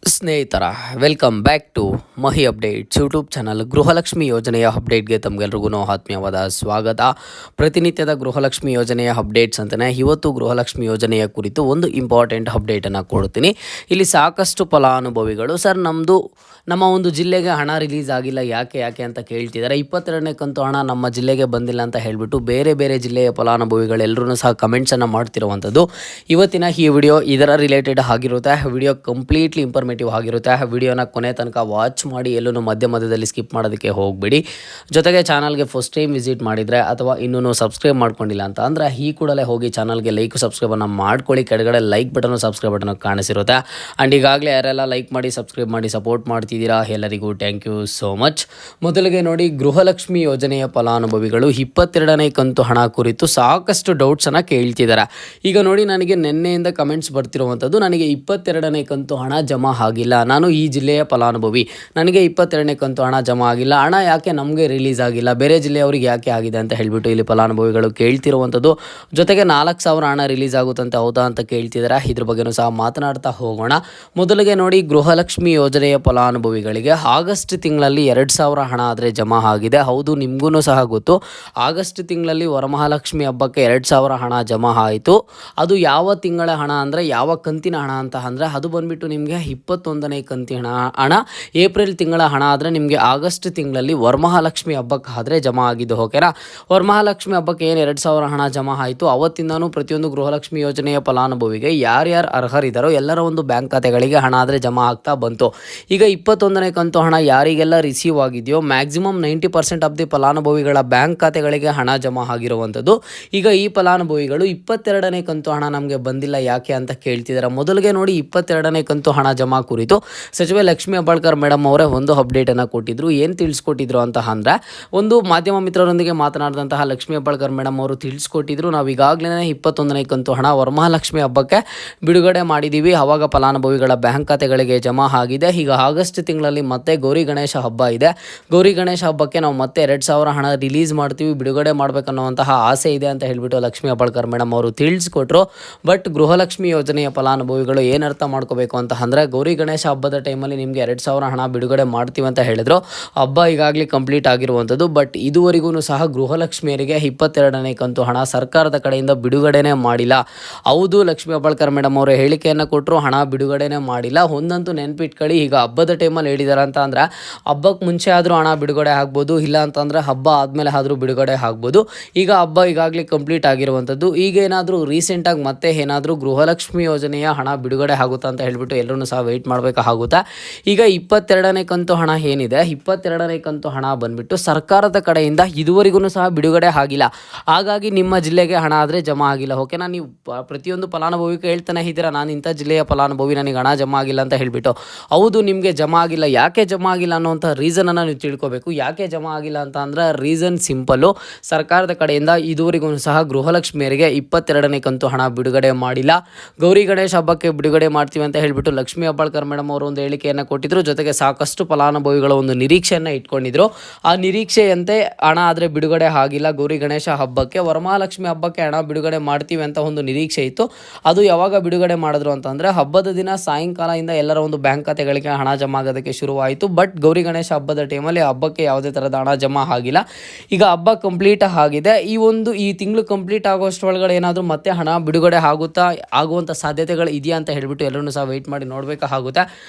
ಸ್ನೇಹಿತರ welcome back to Mahi updates YouTube channel. Gruhalakshmi ಯೋಜನೆಯ ಅಪ್ಡೇಟ್ಗೆ ತಮಗೆಲ್ರಿಗೂ ಆತ್ಮೀಯವಾದ ಸ್ವಾಗತ. ಪ್ರತಿನಿತ್ಯದ ಗೃಹಲಕ್ಷ್ಮಿ ಯೋಜನೆಯ ಅಪ್ಡೇಟ್ಸ್ ಅಂತಲೇ ಇವತ್ತು ಗೃಹಲಕ್ಷ್ಮಿ ಯೋಜನೆಯ ಕುರಿತು ಒಂದು ಇಂಪಾರ್ಟೆಂಟ್ ಅಪ್ಡೇಟನ್ನು ಕೊಡ್ತೀನಿ. ಇಲ್ಲಿ ಸಾಕಷ್ಟು ಫಲಾನುಭವಿಗಳು ಸರ್ ನಮ್ಮ ಒಂದು ಜಿಲ್ಲೆಗೆ ಹಣ ರಿಲೀಸ್ ಆಗಿಲ್ಲ ಯಾಕೆ ಅಂತ ಕೇಳ್ತಿದ್ದಾರೆ. 22ನೇ ಕಂತು ಹಣ ನಮ್ಮ ಜಿಲ್ಲೆಗೆ ಬಂದಿಲ್ಲ ಅಂತ ಹೇಳಿಬಿಟ್ಟು ಬೇರೆ ಬೇರೆ ಜಿಲ್ಲೆಯ ಫಲಾನುಭವಿಗಳೆಲ್ಲರೂ ಸಹ ಕಮೆಂಟ್ಸನ್ನು ಮಾಡ್ತಿರುವಂಥದ್ದು. ಇವತ್ತಿನ ಈ ವಿಡಿಯೋ ಇದರ ರಿಲೇಟೆಡ್ ಆಗಿರುತ್ತೆ. ವಿಡಿಯೋ ಕಂಪ್ಲೀಟ್ಲಿ ಇನ್ಫಾರ್ಮೇಟಿವ್ ಆಗಿರುತ್ತೆ. ವಿಡಿಯೋನ ಕೊನೆ ತನಕ ವಾಚ್ ಮಾಡಿ, ಎಲ್ಲೂ ಮಧ್ಯದಲ್ಲಿ ಸ್ಕಿಪ್ ಮಾಡೋದಕ್ಕೆ ಹೋಗಬೇಡಿ. ಜೊತೆಗೆ ಚಾನಲ್ಗೆ ಫಸ್ಟ್ ಟೈಮ್ ವಿಸಿಟ್ ಮಾಡಿದರೆ ಅಥವಾ ಇನ್ನೂ ಸಬ್ಸ್ಕ್ರೈಬ್ ಮಾಡ್ಕೊಂಡಿಲ್ಲ ಅಂತ ಅಂದರೆ ಈ ಕೂಡಲೇ ಹೋಗಿ ಚಾನಲ್ಗೆ ಲೈಕ್ ಸಬ್ಸ್ಕ್ರೈಬನ್ನು ಮಾಡ್ಕೊಳ್ಳಿ. ಕೆಳಗಡೆ ಲೈಕ್ ಬಟನ್ ಸಬ್ಸ್ಕ್ರೈಬ್ ಬಟನ್ ಕಾಣಿಸಿರುತ್ತೆ. ಆ್ಯಂಡ್ ಈಗಾಗಲೇ ಯಾರೆಲ್ಲ ಲೈಕ್ ಮಾಡಿ ಸಬ್ಸ್ಕ್ರೈಬ್ ಮಾಡಿ ಸಪೋರ್ಟ್ ಮಾಡ್ತಿದ್ದೀರಾ ಎಲ್ಲರಿಗೂ ಥ್ಯಾಂಕ್ ಯು ಸೋ ಮಚ್. ಮೊದಲಿಗೆ ನೋಡಿ, ಗೃಹಲಕ್ಷ್ಮಿ ಯೋಜನೆಯ ಫಲಾನುಭವಿಗಳು 22ನೇ ಕಂತು ಹಣ ಕುರಿತು ಸಾಕಷ್ಟು ಡೌಟ್ಸನ್ನು ಕೇಳ್ತಿದ್ದಾರೆ. ಈಗ ನೋಡಿ, ನನಗೆ ನಿನ್ನೆಯಿಂದ ಕಮೆಂಟ್ಸ್ ಬರ್ತಿರುವಂಥದ್ದು, ನನಗೆ 22ನೇ ಕಂತು ಹಣ ಜಮಾ ಆಗಿಲ್ಲ, ನಾನು ಈ ಜಿಲ್ಲೆಯ ಫಲಾನುಭವಿ, ನನಗೆ 22ನೇ ಕಂತು ಹಣ ಜಮಾ ಆಗಿಲ್ಲ, ಹಣ ಯಾಕೆ ನಮಗೆ ರಿಲೀಸ್ ಆಗಿಲ್ಲ, ಬೇರೆ ಜಿಲ್ಲೆಯವ್ರಿಗೆ ಯಾಕೆ ಆಗಿದೆ ಅಂತ ಹೇಳಿಬಿಟ್ಟು ಇಲ್ಲಿ ಫಲಾನುಭವಿಗಳು ಕೇಳ್ತಿರುವಂಥದ್ದು. ಜೊತೆಗೆ 4,000 ಹಣ ರಿಲೀಸ್ ಆಗುತ್ತಂತೆ, ಹೌದಾ ಅಂತ ಕೇಳ್ತಿದ್ದಾರೆ. ಇದ್ರ ಬಗ್ಗೆನೂ ಸಹ ಮಾತನಾಡ್ತಾ ಹೋಗೋಣ. ಮೊದಲಿಗೆ ನೋಡಿ, ಗೃಹಲಕ್ಷ್ಮಿ ಯೋಜನೆಯ ಫಲಾನುಭವಿಗಳಿಗೆ ಆಗಸ್ಟ್ ತಿಂಗಳಲ್ಲಿ 2,000 ಹಣ ಆದರೆ ಜಮಾ ಆಗಿದೆ. ಹೌದು, ನಿಮಗೂ ಸಹ ಗೊತ್ತು, ಆಗಸ್ಟ್ ತಿಂಗಳಲ್ಲಿ ವರಮಹಾಲಕ್ಷ್ಮಿ ಹಬ್ಬಕ್ಕೆ 2,000 ಹಣ ಜಮಾ ಆಯಿತು. ಅದು ಯಾವ ತಿಂಗಳ ಹಣ ಅಂದರೆ, ಯಾವ ಕಂತಿನ ಹಣ ಅಂತ ಅಂದರೆ, ಅದು ಬಂದುಬಿಟ್ಟು ನಿಮಗೆ 21ನೇ ಕಂತಿನ ಹಣ. ಏಪ್ರಿಲ್ ತಿಂಗಳ ಹಣ ಆದರೆ ನಿಮಗೆ ಆಗಸ್ಟ್ ತಿಂಗಳಲ್ಲಿ ವರಮಹಾಲಕ್ಷ್ಮಿ ಹಬ್ಬಕ್ಕೆ ಆದರೆ ಜಮಾ ಆಗಿದ್ದು. ಓಕೆನಾ? ವರಮಹಾಲಕ್ಷ್ಮಿ ಹಬ್ಬಕ್ಕೆ ಏನು 2,000 ಹಣ ಜಮಾ ಆಯಿತು, ಅವತ್ತಿಂದನೂ ಪ್ರತಿಯೊಂದು ಗೃಹಲಕ್ಷ್ಮಿ ಯೋಜನೆಯ ಫಲಾನುಭವಿಗೆ ಯಾರ್ಯಾರು ಅರ್ಹರಿದ್ದಾರೋ ಎಲ್ಲರ ಒಂದು ಬ್ಯಾಂಕ್ ಖಾತೆಗಳಿಗೆ ಹಣ ಆದರೆ ಜಮಾ ಆಗ್ತಾ ಬಂತು. ಈಗ 21ನೇ ಕಂತು ಹಣ ಯಾರಿಗೆಲ್ಲ ರಿಸೀವ್ ಆಗಿದೆಯೋ ಮ್ಯಾಕ್ಸಿಮಮ್ 90% ಆಫ್ ದಿ ಫಲಾನುಭವಿಗಳ ಬ್ಯಾಂಕ್ ಖಾತೆಗಳಿಗೆ ಹಣ ಜಮಾ ಆಗಿರುವಂಥದ್ದು. ಈಗ ಈ ಫಲಾನುಭವಿಗಳು 22ನೇ ಕಂತು ಹಣ ನಮಗೆ ಬಂದಿಲ್ಲ ಯಾಕೆ ಅಂತ ಕೇಳ್ತಿದ್ದಾರೆ. ಮೊದಲಿಗೆ ನೋಡಿ, 22ನೇ ಕಂತು ಹಣ ಜಮಾ ಕುರಿತು ಸಚಿವೆ ಲಕ್ಷ್ಮೀ ಹೆಬ್ಬಾಳ್ಕರ್ ಮೇಡಮ್ ಅವರೇ ಒಂದು ಅಪ್ಡೇಟನ್ನು ಕೊಟ್ಟಿದ್ರು. ಏನು ತಿಳಿಸ್ಕೊಟ್ಟಿದ್ರು ಅಂತ ಅಂದರೆ, ಒಂದು ಮಾಧ್ಯಮ ಮಿತ್ರರೊಂದಿಗೆ ಮಾತನಾಡಿದಂತಹ ಲಕ್ಷ್ಮೀ ಹೆಬ್ಬಾಳ್ಕರ್ ಮೇಡಮ್ ಅವರು ತಿಳಿಸ್ಕೊಟ್ಟಿದ್ರು, ನಾವು ಈಗಾಗಲೇ 21ನೇ ಕಂತು ಹಣ ವರಮಹಾಲಕ್ಷ್ಮಿ ಹಬ್ಬಕ್ಕೆ ಬಿಡುಗಡೆ ಮಾಡಿದ್ದೀವಿ, ಆವಾಗ ಫಲಾನುಭವಿಗಳ ಬ್ಯಾಂಕ್ ಖಾತೆಗಳಿಗೆ ಜಮಾ ಆಗಿದೆ. ಈಗ ಆಗಸ್ಟ್ ತಿಂಗಳಲ್ಲಿ ಮತ್ತೆ ಗೌರಿ ಗಣೇಶ ಹಬ್ಬ ಇದೆ, ಗೌರಿ ಗಣೇಶ ಹಬ್ಬಕ್ಕೆ ನಾವು ಮತ್ತೆ 2,000 ಹಣ ರಿಲೀಸ್ ಮಾಡ್ತೀವಿ, ಬಿಡುಗಡೆ ಮಾಡಬೇಕನ್ನುವಂತಹ ಆಸೆ ಇದೆ ಅಂತ ಹೇಳಿಬಿಟ್ಟು ಲಕ್ಷ್ಮೀ ಹೆಬ್ಬಾಳ್ಕರ್ ಮೇಡಮ್ ಅವರು ತಿಳಿಸ್ಕೊಟ್ರು. ಬಟ್ ಗೃಹಲಕ್ಷ್ಮಿ ಯೋಜನೆಯ ಫಲಾನುಭವಿಗಳು ಏನು ಅರ್ಥ ಮಾಡ್ಕೋಬೇಕು ಅಂತ ಅಂದರೆ, ಗೌರಿ ಗಣೇಶ ಹಬ್ಬದ ಟೈಮಲ್ಲಿ ನಿಮಗೆ 2,000 ಹಣ ಬಿಡುಗಡೆ ಮಾಡ್ತೀವಿ ಅಂತ ಹೇಳಿದ್ರು. ಹಬ್ಬ ಈಗಾಗಲೇ ಕಂಪ್ಲೀಟ್ ಆಗಿರುವಂಥದ್ದು. ಬಟ್ ಇದುವರೆಗೂ ಸಹ ಗೃಹಲಕ್ಷ್ಮಿಯರಿಗೆ 22ನೇ ಕಂತು ಹಣ ಸರ್ಕಾರದ ಕಡೆಯಿಂದ ಬಿಡುಗಡೆನೇ ಮಾಡಿಲ್ಲ. ಹೌದು, ಲಕ್ಷ್ಮೀ ಹೆಬ್ಬಾಳ್ಕರ್ ಮೇಡಮ್ ಅವರು ಹೇಳಿಕೆಯನ್ನು ಕೊಟ್ಟರು, ಹಣ ಬಿಡುಗಡೆನೇ ಮಾಡಿಲ್ಲ. ಒಂದಂತೂ ನೆನ್ಪಿಟ್ಕೊಳ್ಳಿ, ಈಗ ಹಬ್ಬದ ಟೈಮಲ್ಲಿ ಹೇಳಿದ್ದಾರೆ ಅಂತ ಅಂದರೆ ಹಬ್ಬಕ್ಕೆ ಮುಂಚೆ ಆದರೂ ಹಣ ಬಿಡುಗಡೆ ಆಗ್ಬೋದು, ಇಲ್ಲ ಅಂತಂದರೆ ಹಬ್ಬ ಆದಮೇಲೆ ಆದರೂ ಬಿಡುಗಡೆ ಆಗ್ಬೋದು. ಈಗ ಹಬ್ಬ ಈಗಾಗಲೇ ಕಂಪ್ಲೀಟ್ ಆಗಿರುವಂಥದ್ದು. ಈಗ ಏನಾದರೂ ರೀಸೆಂಟಾಗಿ ಮತ್ತೆ ಏನಾದರೂ ಗೃಹಲಕ್ಷ್ಮಿ ಯೋಜನೆಯ ಹಣ ಬಿಡುಗಡೆ ಆಗುತ್ತಾ ಅಂತ ಹೇಳಿಬಿಟ್ಟು ಎಲ್ಲರೂ ಸಹ ವೆಯ್ಟ್ ಮಾಡಬೇಕಾಗುತ್ತೆ. ಈಗ 22ನೇ ಕಂತು ಹಣ ಏನಿದೆ, 22ನೇ ಕಂತು ಹಣ ಬಂದುಬಿಟ್ಟು ಸರ್ಕಾರದ ಕಡೆಯಿಂದ ಇದುವರೆಗೂ ಸಹ ಬಿಡುಗಡೆ ಆಗಿಲ್ಲ. ಹಾಗಾಗಿ ನಿಮ್ಮ ಜಿಲ್ಲೆಗೆ ಹಣ ಆದರೆ ಜಮಾ ಆಗಿಲ್ಲ. ಓಕೆನಾ? ನೀವು ಪ್ರತಿಯೊಂದು ಫಲಾನುಭವಿಗೆ ಹೇಳ್ತಾನೆ ಇದ್ದೀರಾ, ನಾನು ಇಂಥ ಜಿಲ್ಲೆಯ ಫಲಾನುಭವಿ, ನನಗೆ ಹಣ ಜಮಾ ಆಗಿಲ್ಲ ಅಂತ ಹೇಳಿಬಿಟ್ಟು. ಹೌದು, ನಿಮಗೆ ಜಮಾ ಆಗಿಲ್ಲ. ಯಾಕೆ ಜಮಾ ಆಗಿಲ್ಲ ಅನ್ನೋಂಥ ರೀಸನನ್ನು ನೀವು ತಿಳ್ಕೊಬೇಕು. ಯಾಕೆ ಜಮಾ ಆಗಿಲ್ಲ ಅಂತ ಅಂದರೆ, ರೀಸನ್ ಸಿಂಪಲ್ಲು, ಸರ್ಕಾರದ ಕಡೆಯಿಂದ ಇದುವರೆಗೂ ಸಹ ಗೃಹಲಕ್ಷ್ಮಿಯರಿಗೆ 22ನೇ ಕಂತು ಹಣ ಬಿಡುಗಡೆ ಮಾಡಿಲ್ಲ. ಗೌರಿ ಗಣೇಶ ಹಬ್ಬಕ್ಕೆ ಬಿಡುಗಡೆ ಮಾಡ್ತೀವಿ ಅಂತ ಹೇಳಿಬಿಟ್ಟು ಲಕ್ಷ್ಮೀ ಹೆಬ್ಬಾಳ್ಕರ್ ಮೇಡಮ್ ಅವರು ಒಂದು ಹೇಳಿಕೆಯನ್ನು ಕೊಟ್ಟಿದ್ದರು. ಜೊತೆಗೆ ಸಾಕಷ್ಟು ಫಲಾನುಭವಿಗಳ ಒಂದು ನಿರೀಕ್ಷೆಯನ್ನು ಇಟ್ಕೊಂಡಿದ್ರು. ಆ ನಿರೀಕ್ಷೆಯಂತೆ ಹಣ ಆದರೆ ಬಿಡುಗಡೆ ಆಗಿಲ್ಲ. ಗೌರಿ ಗಣೇಶ ಹಬ್ಬಕ್ಕೆ, ವರಮಹಾಲಕ್ಷ್ಮಿ ಹಬ್ಬಕ್ಕೆ ಹಣ ಬಿಡುಗಡೆ ಮಾಡ್ತೀವಿ ಅಂತ ಒಂದು ನಿರೀಕ್ಷೆ ಇತ್ತು. ಅದು ಯಾವಾಗ ಬಿಡುಗಡೆ ಮಾಡಿದ್ರು ಅಂತಂದರೆ, ಹಬ್ಬದ ದಿನ ಸಾಯಂಕಾಲದಿಂದ ಎಲ್ಲರ ಒಂದು ಬ್ಯಾಂಕ್ ಖಾತೆಗಳಿಗೆ ಹಣ ಜಮಾ ಆಗೋದಕ್ಕೆ ಶುರುವಾಯಿತು. ಬಟ್ ಗೌರಿ ಗಣೇಶ ಹಬ್ಬದ ಟೈಮಲ್ಲಿ ಹಬ್ಬಕ್ಕೆ ಯಾವುದೇ ಥರದ ಹಣ ಜಮಾ ಆಗಿಲ್ಲ. ಈಗ ಹಬ್ಬ ಕಂಪ್ಲೀಟ್ ಆಗಿದೆ. ಈ ತಿಂಗಳು ಕಂಪ್ಲೀಟ್ ಆಗೋಷ್ಟರೊಳಗಡೆ ಏನಾದರೂ ಮತ್ತೆ ಹಣ ಬಿಡುಗಡೆ ಆಗುವಂಥ ಸಾಧ್ಯತೆಗಳು ಇದೆಯಾ ಅಂತ ಹೇಳಿಬಿಟ್ಟು ಎಲ್ಲರೂ ಸಹ ವೆಯ್ಟ್ ಮಾಡಿ ನೋಡಬೇಕಾಗುತ್ತೆ.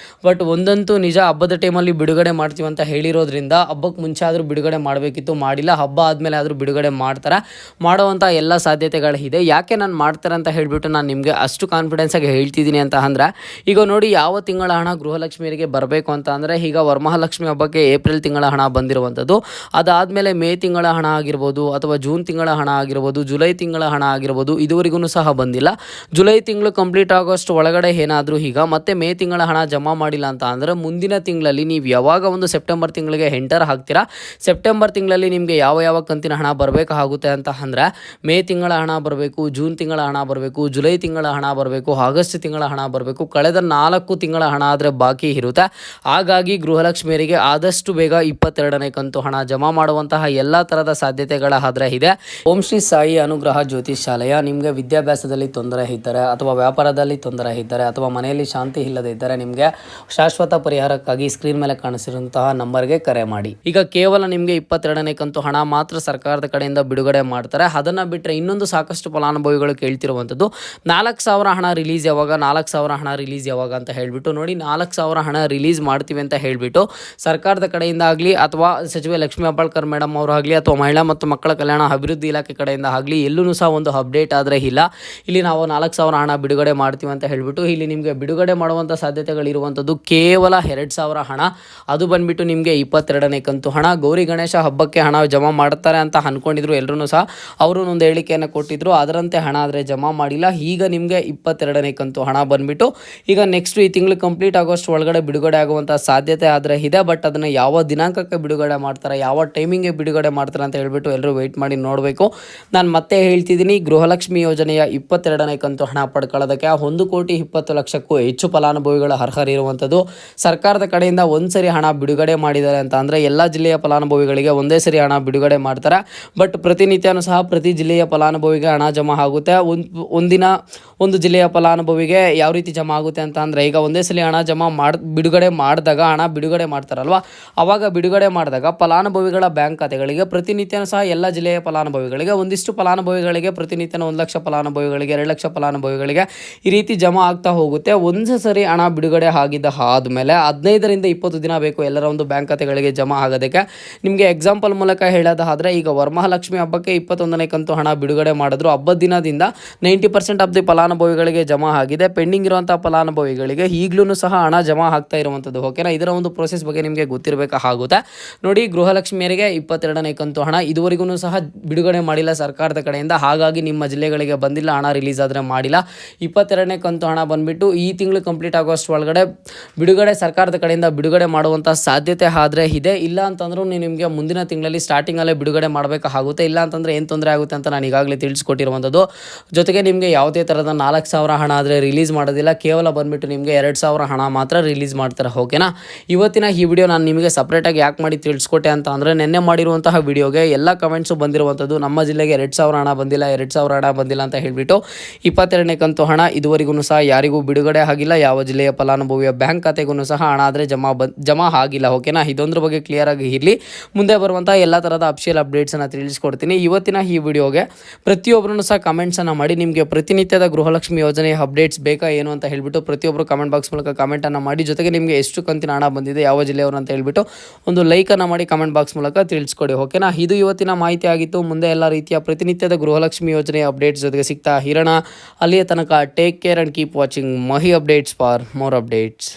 ಬಟ್ ಒಂದಂತೂ ನಿಜ, ಹಬ್ಬದ ಟೈಮಲ್ಲಿ ಬಿಡುಗಡೆ ಮಾಡ್ತೀವಿ ಅಂತ ಹೇಳಿರೋದ್ರಿಂದ ಹಬ್ಬಕ್ಕೆ ಮುಂಚೆ ಆದರೂ ಬಿಡುಗಡೆ ಮಾಡಬೇಕಿತ್ತು, ಮಾಡಿಲ್ಲ. ಹಬ್ಬ ಆದಮೇಲೆ ಆದರೂ ಬಿಡುಗಡೆ ಮಾಡುವಂಥ ಎಲ್ಲ ಸಾಧ್ಯತೆಗಳಿದೆ. ಯಾಕೆ ನಾನು ಮಾಡ್ತಾರೆ ಅಂತ ಹೇಳಿಬಿಟ್ಟು ನಾನು ನಿಮಗೆ ಅಷ್ಟು ಕಾನ್ಫಿಡೆನ್ಸಾಗಿ ಹೇಳ್ತಿದ್ದೀನಿ ಅಂತ ಅಂದರೆ, ಈಗ ನೋಡಿ, ಯಾವ ತಿಂಗಳ ಹಣ ಗೃಹಲಕ್ಷ್ಮಿಯರಿಗೆ ಬರಬೇಕು ಅಂತ ಅಂದರೆ, ಈಗ ವರಮಹಾಲಕ್ಷ್ಮಿ ಹಬ್ಬಕ್ಕೆ ಏಪ್ರಿಲ್ ತಿಂಗಳ ಹಣ ಬಂದಿರುವಂಥದ್ದು, ಅದಾದಮೇಲೆ ಮೇ ತಿಂಗಳ ಹಣ ಆಗಿರ್ಬೋದು, ಅಥವಾ ಜೂನ್ ತಿಂಗಳ ಹಣ ಆಗಿರ್ಬೋದು, ಜುಲೈ ತಿಂಗಳ ಹಣ ಆಗಿರ್ಬೋದು, ಇದುವರೆಗೂ ಸಹ ಬಂದಿಲ್ಲ. ಜುಲೈ ತಿಂಗಳು ಕಂಪ್ಲೀಟ್ ಆಗೋಷ್ಟು ಒಳಗಡೆ ಏನಾದರೂ ಈಗ ಮತ್ತೆ ಮೇ ತಿಂಗಳ ಹಣ ಜಮಾ ಮಾಡಿಲ್ಲ ಅಂತ ಅಂದರೆ, ಮುಂದಿನ ತಿಂಗಳಲ್ಲಿ ನೀವು ಯಾವಾಗ ಒಂದು ಸೆಪ್ಟೆಂಬರ್ ತಿಂಗಳಿಗೆ ಎಂಟರ್ ಆಗ್ತೀರಾ, ಸೆಪ್ಟೆಂಬರ್ ತಿಂಗಳಲ್ಲಿ ನಿಮಗೆ ಯಾವ ಕಂತಿನ ಹಣ ಬರಬೇಕಾಗುತ್ತೆ ಅಂತ ಅಂದರೆ, ಮೇ ತಿಂಗಳ ಹಣ ಬರಬೇಕು, ಜೂನ್ ತಿಂಗಳ ಹಣ ಬರಬೇಕು, ಜುಲೈ ತಿಂಗಳ ಹಣ ಬರಬೇಕು, ಆಗಸ್ಟ್ ತಿಂಗಳ ಹಣ ಬರಬೇಕು. ಕಳೆದ 4 ತಿಂಗಳ ಹಣ ಆದರೆ ಬಾಕಿ ಇರುತ್ತೆ. ಹಾಗಾಗಿ ಗೃಹಲಕ್ಷ್ಮಿಯರಿಗೆ ಆದಷ್ಟು ಬೇಗ 22ನೇ ಕಂತು ಹಣ ಜಮಾ ಮಾಡುವಂತಹ ಎಲ್ಲ ಥರದ ಸಾಧ್ಯತೆಗಳಾದರೆ ಇದೆ. ಓಂ ಶ್ರೀ ಸಾಯಿ ಅನುಗ್ರಹ ಜ್ಯೋತಿಷಾಲಯ ನಿಮಗೆ ವಿದ್ಯಾಭ್ಯಾಸದಲ್ಲಿ ತೊಂದರೆ ಇದ್ದರೆ, ಅಥವಾ ವ್ಯಾಪಾರದಲ್ಲಿ ತೊಂದರೆ ಇದ್ದರೆ, ಅಥವಾ ಮನೆಯಲ್ಲಿ ಶಾಂತಿ ಇಲ್ಲದೇ ಇದ್ದರೆ ಹೇಳ್ತಾರೆ ನಿಮಗೆ ಶಾಶ್ವತ ಪರಿಹಾರಕ್ಕಾಗಿ ಸ್ಕ್ರೀನ್ ಮೇಲೆ ಕಾಣಿಸಿರುವಂತಹ ನಂಬರ್ಗೆ ಕರೆ ಮಾಡಿ. ಈಗ ಕೇವಲ ನಿಮಗೆ 22ನೇ ಕಂತು ಹಣ ಮಾತ್ರ ಸರ್ಕಾರದ ಕಡೆಯಿಂದ ಬಿಡುಗಡೆ ಮಾಡ್ತಾರೆ. ಅದನ್ನು ಬಿಟ್ಟರೆ ಇನ್ನೊಂದು ಸಾಕಷ್ಟು ಫಲಾನುಭವಿಗಳು ಕೇಳ್ತಿರುವಂಥದ್ದು 4,000 ಹಣ ರಿಲೀಸ್ ಯಾವಾಗ, 4,000 ಹಣ ರಿಲೀಸ್ ಯಾವಾಗ ಅಂತ ಹೇಳಿಬಿಟ್ಟು. ನೋಡಿ, 4,000 ಹಣ ರಿಲೀಸ್ ಮಾಡ್ತೀವಿ ಅಂತ ಹೇಳಿಬಿಟ್ಟು ಸರ್ಕಾರದ ಕಡೆಯಿಂದ ಆಗಲಿ ಅಥವಾ ಸಚಿವೆ ಲಕ್ಷ್ಮೀ ಹೆಬ್ಬಾಳ್ಕರ್ ಮೇಡಮ್ ಅವರಾಗಲಿ ಅಥವಾ ಮಹಿಳಾ ಮತ್ತು ಮಕ್ಕಳ ಕಲ್ಯಾಣ ಅಭಿವೃದ್ಧಿ ಇಲಾಖೆ ಕಡೆಯಿಂದ ಆಗಲಿ ಎಲ್ಲೂ ಸಹ ಒಂದು ಅಪ್ಡೇಟ್ ಆದರೆ ಇಲ್ಲ. ಇಲ್ಲಿ ನಾವು 4,000 ಹಣ ಬಿಡುಗಡೆ ಮಾಡ್ತೀವಿ ಅಂತ ಹೇಳಿಬಿಟ್ಟು ಇಲ್ಲಿ ನಿಮಗೆ ಬಿಡುಗಡೆ ಮಾಡುವಂಥ ಸಾಧ್ಯತೆಗಳಿರುವಂಥದ್ದು ಕೇವಲ 2,000 ಹಣ. ಅದು ಬಂದುಬಿಟ್ಟು ನಿಮಗೆ 22ನೇ ಕಂತು ಹಣ. ಗೌರಿ ಗಣೇಶ ಹಬ್ಬಕ್ಕೆ ಹಣ ಜಮಾ ಮಾಡ್ತಾರೆ ಅಂತ ಅಂದ್ಕೊಂಡಿದ್ರು ಎಲ್ಲರೂ ಸಹ. ಅವರು ಒಂದು ಹೇಳಿಕೆಯನ್ನು ಕೊಟ್ಟಿದ್ರು, ಅದರಂತೆ ಹಣ ಆದರೆ ಜಮಾ ಮಾಡಿಲ್ಲ. ಈಗ ನಿಮಗೆ 22ನೇ ಕಂತು ಹಣ ಬಂದುಬಿಟ್ಟು ಈಗ ನೆಕ್ಸ್ಟ್ ಈ ತಿಂಗಳು ಕಂಪ್ಲೀಟ್ ಆಗೋಷ್ಟು ಒಳಗಡೆ ಬಿಡುಗಡೆ ಆಗುವಂಥ ಸಾಧ್ಯತೆ ಆದರೆ ಇದೆ. ಬಟ್ ಅದನ್ನು ಯಾವ ದಿನಾಂಕಕ್ಕೆ ಬಿಡುಗಡೆ ಮಾಡ್ತಾರೆ, ಯಾವ ಟೈಮಿಂಗ್ಗೆ ಬಿಡುಗಡೆ ಮಾಡ್ತಾರೆ ಅಂತ ಹೇಳ್ಬಿಟ್ಟು ಎಲ್ಲರೂ ವೆಯ್ಟ್ ಮಾಡಿ ನೋಡಬೇಕು. ನಾನು ಮತ್ತೆ ಹೇಳ್ತಿದ್ದೀನಿ, ಗೃಹಲಕ್ಷ್ಮಿ ಯೋಜನೆಯ 22ನೇ ಕಂತು ಹಣ ಪಡ್ಕೊಳ್ಳೋದಕ್ಕೆ 1,20,20,00,000ಕ್ಕೂ ಹೆಚ್ಚು ಫಲಾನುಭವಿಗಳು ಅರ್ಹರಿರುವಂಥದ್ದು. ಸರ್ಕಾರದ ಕಡೆಯಿಂದ ಒಂದು ಸರಿ ಹಣ ಬಿಡುಗಡೆ ಮಾಡಿದ್ದಾರೆ ಅಂತ ಅಂದರೆ ಎಲ್ಲ ಜಿಲ್ಲೆಯ ಫಲಾನುಭವಿಗಳಿಗೆ ಒಂದೇ ಸರಿ ಹಣ ಬಿಡುಗಡೆ ಮಾಡ್ತಾರೆ. ಬಟ್ ಪ್ರತಿನಿತ್ಯನೂ ಸಹ ಪ್ರತಿ ಜಿಲ್ಲೆಯ ಫಲಾನುಭವಿಗೆ ಹಣ ಜಮಾ ಆಗುತ್ತೆ. ಒಂದಿನ ಒಂದು ಜಿಲ್ಲೆಯ ಫಲಾನುಭವಿಗೆ ಯಾವ ರೀತಿ ಜಮಾ ಆಗುತ್ತೆ ಅಂತ ಅಂದರೆ, ಈಗ ಒಂದೇ ಸಲ ಹಣ ಬಿಡುಗಡೆ ಮಾಡಿದಾಗ ಹಣ ಬಿಡುಗಡೆ ಮಾಡ್ತಾರಲ್ವ, ಆವಾಗ ಬಿಡುಗಡೆ ಮಾಡಿದಾಗ ಫಲಾನುಭವಿಗಳ ಬ್ಯಾಂಕ್ ಖಾತೆಗಳಿಗೆ ಪ್ರತಿನಿತ್ಯನೂ ಸಹ ಎಲ್ಲ ಜಿಲ್ಲೆಯ ಫಲಾನುಭವಿಗಳಿಗೆ ಒಂದಿಷ್ಟು ಫಲಾನುಭವಿಗಳಿಗೆ ಪ್ರತಿನಿತ್ಯನ 1,00,000 ಫಲಾನುಭವಿಗಳಿಗೆ 2,00,000 ಫಲಾನುಭವಿಗಳಿಗೆ ಈ ರೀತಿ ಜಮಾ ಆಗ್ತಾ ಹೋಗುತ್ತೆ. ಒಂದು ಸರಿ ಹಣ ಬಿಡುಗಡೆ ಆಗಿದ್ದ ಆದಮೇಲೆ 15ರಿಂದ 20 ದಿನ ಬೇಕು ಎಲ್ಲರ ಒಂದು ಬ್ಯಾಂಕ್ ಖಾತೆಗಳಿಗೆ ಜಮಾ ಆಗೋದಕ್ಕೆ. ನಿಮಗೆ ಎಕ್ಸಾಂಪಲ್ ಮೂಲಕ ಹೇಳೋದಾದರೆ, ಈಗ ವರಮಹಾಲಕ್ಷ್ಮಿ ಹಬ್ಬಕ್ಕೆ 21ನೇ ಕಂತು ಹಣ ಬಿಡುಗಡೆ ಮಾಡಿದ್ರು. ಹಬ್ಬದ ದಿನದಿಂದ 90% ಆಫ್ ದಿ ಫಲಾನುಭವಿಗಳಿಗೆ ಜಮಾ ಆಗಿದೆ. ಪೆಂಡಿಂಗ್ ಇರುವಂಥ ಫಲಾನುಭವಿಗಳಿಗೆ ಈಗಲೂ ಸಹ ಹಣ ಜಮಾ ಆಗ್ತಾ ಇರುವಂಥದ್ದು. ಓಕೆನಾ, ಇದರ ಒಂದು ಪ್ರೋಸೆಸ್ ಬಗ್ಗೆ ನಿಮಗೆ ಗೊತ್ತಿರಬೇಕಾಗುತ್ತೆ. ನೋಡಿ, ಗೃಹಲಕ್ಷ್ಮಿಯರಿಗೆ 22ನೇ ಕಂತು ಹಣ ಇದುವರೆಗೂ ಸಹ ಬಿಡುಗಡೆ ಮಾಡಿಲ್ಲ ಸರ್ಕಾರದ ಕಡೆಯಿಂದ. ಹಾಗಾಗಿ ನಿಮ್ಮ ಜಿಲ್ಲೆಗಳಿಗೆ ಬಂದಿಲ್ಲ, ಹಣ ರಿಲೀಸ್ ಆದರೆ ಮಾಡಿಲ್ಲ. 22ನೇ ಕಂತು ಹಣ ಬಂದುಬಿಟ್ಟು ಈ ತಿಂಗಳು ಕಂಪ್ಲೀಟ್ ಆಗೋಷ್ಟು ಒಳಗಡೆ ಬಿಡುಗಡೆ ಸರ್ಕಾರದ ಕಡೆಯಿಂದ ಬಿಡುಗಡೆ ಮಾಡುವಂಥ ಸಾಧ್ಯತೆ ಆದರೆ ಇದೆ. ಇಲ್ಲ ಅಂತಂದ್ರೂ ನಿಮಗೆ ಮುಂದಿನ ತಿಂಗಳಲ್ಲಿ ಸ್ಟಾರ್ಟಿಂಗಲ್ಲೇ ಬಿಡುಗಡೆ ಮಾಡಬೇಕಾಗುತ್ತೆ. ಇಲ್ಲ ಅಂತಂದರೆ ಏನು ತೊಂದರೆ ಆಗುತ್ತೆ ಅಂತ ನಾನು ಈಗಾಗಲೇ ತಿಳಿಸ್ಕೊಟ್ಟಿರುವಂಥದ್ದು. ಜೊತೆಗೆ ನಿಮಗೆ ಯಾವುದೇ ಥರದ 4,000 ಹಣ ಆದರೆ ರಿಲೀಸ್ ಮಾಡೋದಿಲ್ಲ. ಕೇವಲ ಬಂದುಬಿಟ್ಟು ನಿಮಗೆ 2,000 ಹಣ ಮಾತ್ರ ರಿಲೀಸ್ ಮಾಡ್ತಾರೆ. ಓಕೆನಾ, ಇವತ್ತಿನ ಈ ವಿಡಿಯೋ ನಾನು ನಿಮಗೆ ಸಪ್ರೇಟಾಗಿ ಯಾಕೆ ಮಾಡಿ ತಿಳಿಸ್ಕೊಟ್ಟೆ ಅಂತ ಅಂದರೆ, ನೆನ್ನೆ ಮಾಡಿರುವಂತಹ ವಿಡಿಯೋಗೆ ಎಲ್ಲ ಕಮೆಂಟ್ಸು ಬಂದಿರುವಂಥದ್ದು ನಮ್ಮ ಜಿಲ್ಲೆಗೆ 2,000 ಹಣ ಬಂದಿಲ್ಲ, 2,000 ಹಣ ಬಂದಿಲ್ಲ ಅಂತ ಹೇಳಿಬಿಟ್ಟು. 22ನೇ ಕಂತು ಹಣ ಇದುವರೆಗೂ ಸಹ ಯಾರಿಗೂ ಬಿಡುಗಡೆ ಆಗಿಲ್ಲ. ಯಾವ ಜಿಲ್ಲೆಯ ಫಲಾನುಭವಿಯ ಬ್ಯಾಂಕ್ ಖಾತೆಗೂ ಸಹ ಹಣ ಆದರೆ ಜಮಾ ಆಗಿಲ್ಲ. ಓಕೆನಾ, ಇದೊಂದ್ರ ಬಗ್ಗೆ ಕ್ಲಿಯರ್ ಆಗಿ ಇರಲಿ. ಮುಂದೆ ಬರುವಂಥ ಎಲ್ಲ ಥರದ ಅಫಿಷಿಯಲ್ ಅಪ್ಡೇಟ್ಸನ್ನು ತಿಳಿಸ್ಕೊಡ್ತೀನಿ. ಇವತ್ತಿನ ಈ ವಿಡಿಯೋಗೆ ಪ್ರತಿಯೊಬ್ಬರೂ ಸಹ ಕಮೆಂಟ್ಸನ್ನು ಮಾಡಿ, ನಿಮಗೆ ಪ್ರತಿನಿತ್ಯದ ಗೃಹಲಕ್ಷ್ಮಿ ಯೋಜನೆಯ ಅಪ್ಡೇಟ್ಸ್ ಬೇಕಾ ಏನು ಅಂತ ಹೇಳಿಬಿಟ್ಟು ಪ್ರತಿಯೊಬ್ಬರು ಕಮೆಂಟ್ ಬಾಕ್ಸ್ ಮೂಲಕ ಕಮೆಂಟನ್ನು ಮಾಡಿ. ಜೊತೆಗೆ ನಿಮಗೆ ಎಷ್ಟು ಕಂತಿನ ಹಣ ಬಂದಿದೆ, ಯಾವ ಜಿಲ್ಲೆಯವರು ಅಂತ ಹೇಳಿಬಿಟ್ಟು ಒಂದು ಲೈಕನ್ನು ಮಾಡಿ ಕಮೆಂಟ್ ಬಾಕ್ಸ್ ಮೂಲಕ ತಿಳಿಸ್ಕೊಡಿ. ಓಕೆನಾ, ಇದು ಇವತ್ತಿನ ಮಾಹಿತಿ ಆಗಿತ್ತು. ಮುಂದೆ ಎಲ್ಲ ರೀತಿಯ ಪ್ರತಿನಿತ್ಯದ ಗೃಹಲಕ್ಷ್ಮಿ ಯೋಜನೆಯ ಅಪ್ಡೇಟ್ಸ್ ಜೊತೆಗೆ ಸಿಗ್ತಾ ಇರೋಣ. ಅಲ್ಲಿಯ ತನಕ take care and keep watching Mahi updates for more updates.